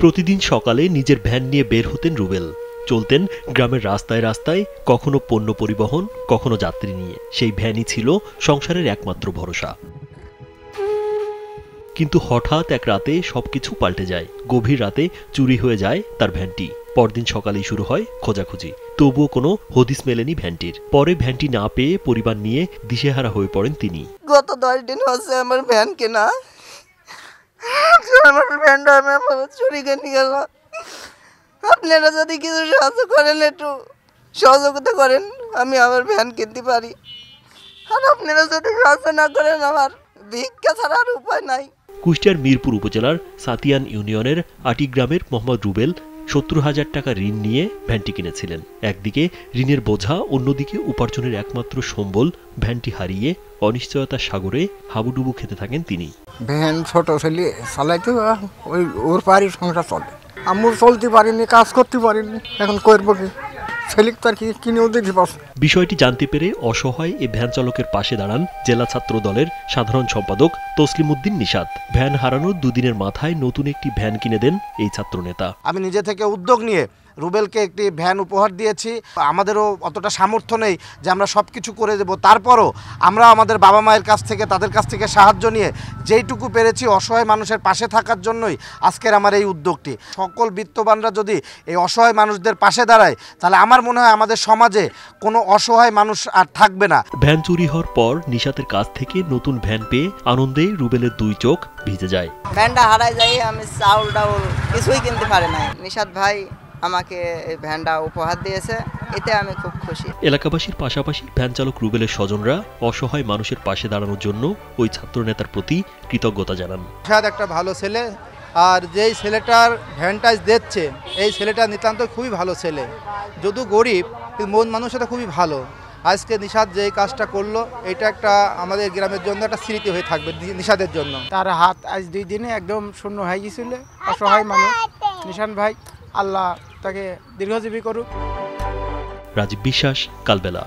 প্রতিদিন সকালে নিজের ভ্যান নিয়ে বের হতেন রুবেল। চলতেন গ্রামের রাস্তায় রাস্তায়, কখনো পণ্য পরিবহন, কখনো যাত্রী নিয়ে। সেই ভ্যানই ছিল সংসারের একমাত্র ভরসা। কিন্তু হঠাৎ এক রাতে সবকিছু পাল্টে যায়। গভীর রাতে চুরি হয়ে যায় তার ভ্যানটি। পরদিন সকালেই শুরু হয় খোঁজাখুঁজি। তবুও কোনো হদিস মেলেনি ভ্যানটির। পরে ভ্যানটি না পেয়ে পরিবার নিয়ে দিশেহারা হয়ে পড়েন তিনি। গত 10 দিন হচ্ছে আমার ভ্যান কেনা, আমার ভ্যানটা চুরি করে নিয়ে গেল। আপনারা যদি কিছু সাহায্য করেন, একটু সহযোগিতা করেন, আমি আবার ভ্যান কিনতে পারি। আর আপনারা যদি সাহায্য না করেন, আমার ভিক্ষা ছাড়া আর উপায় নাই। কুষ্টিয়ার মিরপুর উপজেলার সাতিয়ান ইউনিয়নের আটি গ্রামের মোহাম্মদ রুবেল 70,000 টাকা ঋণ নিয়ে ভ্যানটি কিনেছিলেন। একদিকে ঋণের বোঝা, অন্যদিকে উপার্জনের একমাত্র সম্বল ভ্যানটি হারিয়ে অনিশ্চয়তার সাগরে হাবুডুবু খেতে থাকেন তিনি। ভ্যান ছোট ছেলে চালাইতে, ওর পারি সংসার চলে। আমি চলতে পারিনি, কাজ করতে পারিনি, এখন করবো কি? বিষয়টি জানতে পেরে অসহায় এ ভ্যান চালকের পাশে দাঁড়ান জেলা ছাত্র দলের সাধারণ সম্পাদক তসলিম উদ্দিন নিশাত। ভ্যান হারানোর দুদিনের মাথায় নতুন একটি ভ্যান কিনে দেন এই ছাত্র নেতা। আমি নিজে থেকে উদ্যোগ নিয়ে রুবেলকে একটি ভ্যান উপহার দিয়েছি। আমাদেরও অতটা সামর্থ্য নেই যে আমরা সব কিছু করে দেব, তারপরও আমরা আমাদের বাবা মায়ের কাছ থেকে, তাদের কাছ থেকে সাহায্য নিয়ে যেইটুকু পেরেছি অসহায় মানুষের পাশে থাকার জন্যই আজকের আমার এই উদ্যোগটি। সকল বিত্তবানরা যদি এই অসহায় মানুষদের পাশে দাঁড়ায়, তাহলে আমার মনে হয় আমাদের সমাজে কোনো অসহায় মানুষ আর থাকবে না। ভ্যান চুরি হওয়ার পর নিশাতের কাছ থেকে নতুন ভ্যান পেয়ে আনন্দে রুবেলের 2 চোখ ভিজে যায়। ভ্যানটা হারাই যাই, আমি চাউল ডাউল কিছুই কিনতে পারি নাই। নিশাত ভাই আমাকে এই ভ্যানটা উপহার দিয়েছে, এতে আমি খুব খুশি। এলাকাবাসীর পাশাপাশি ভ্যান চালক রুবেলের স্বজনরা অসহায় মানুষের পাশে দাঁড়ানোর জন্য ওই ছাত্র নেতার প্রতি কৃতজ্ঞতা জানান। একটা ভালো ছেলে, আর যেই ছেলেটার ভ্যানটা দিচ্ছে এই ছেলেটা নিতান্ত খুবই ভালো ছেলে। যদিও গরিব, কিন্তু মন মানুষটা খুবই ভালো। আজকে নিশাত যে কাজটা করলো, এটা একটা আমাদের গ্রামের জন্য একটা স্মৃতি হয়ে থাকবে নিশাতের জন্য। তার হাত আজ 2 দিনে একদম শূন্য হয়ে গেছিল। অসহায় মানুষ নিশান ভাই, আল্লাহ তাকে দীর্ঘজীবী করুক। রাজীব বিশ্বাস, কালবেলা।